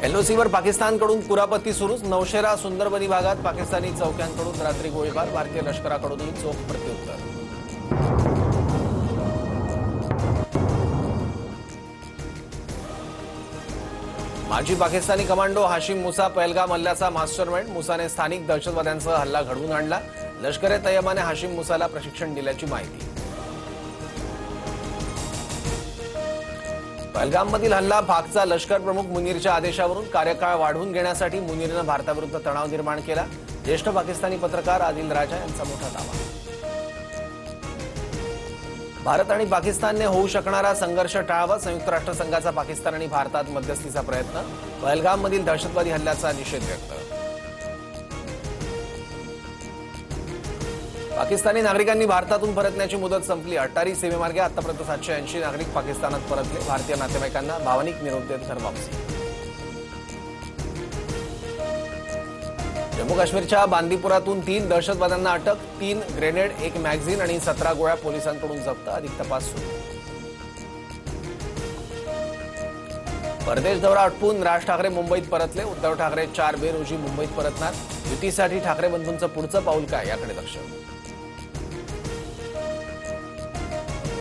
एलओसीवर पाकिस्तानकडून कुरापती सुरूच। नौशेरा सुंदरबनी भागात पाकिस्तानी चौक्यांकडून रात्री गोळीबार, भारतीय लष्कराकडूनही चोख प्रत्युत्तर। माजी पाकिस्तानी कमांडो हाशिम मुसा पहलगाम हल्ल्याचा मास्टरमाइंड। मुसाने स्थानिक दहशतवाद्यांसह हल्ला घडवून आणला। लष्कर ए तैयबाने हाशिम मुसाला प्रशिक्षण दिल्याची माहिती। पहलगाममधील हल्ला पाकचा लष्कर प्रमुख मुनीरच्या आदेशावरून कार्यकाळ वाढवून घेण्यासाठी मुनीरनं भारताविरुद्ध तणाव निर्माण केला। ज्येष्ठ पाकिस्तानी पत्रकार आदिल राजा यांचा मोठा दावा। भारत आणि पाकिस्तानने होऊ शकणारा संघर्ष टाळावा, संयुक्त राष्ट्रसंघाचा पाकिस्तान आणि भारतात मध्यस्थीचा प्रयत्न। पहलगाममधील दहशतवादी हल्ल्याचा निषेध व्यक्त। पाकिस्तानी नागरिकांनी भारतातून परतण्याची मुदत संपली। अटारी सीमेमार्गे आतापर्यंत 780 नागरिक पाकिस्तानात परतले। भारतीय नातेवाईकांना भावनिक निरोप देत घरवापसी। जम्मू काश्मीरच्या बांदीपुरातून 3 दहशतवाद्यांना अटक। 3 ग्रेनेड, 1 मॅगझीन आणि 17 गोळ्या पोलिसांकडून जप्त। अधिक तपास सुरू। परदेश दौरा आटपून राज ठाकरे मुंबईत परतले। उद्धव ठाकरे 4 मे रोजी मुंबईत परतणार। युतीसाठी ठाकरे बंधूंचं पुढचं पाऊल काय, याकडे लक्ष।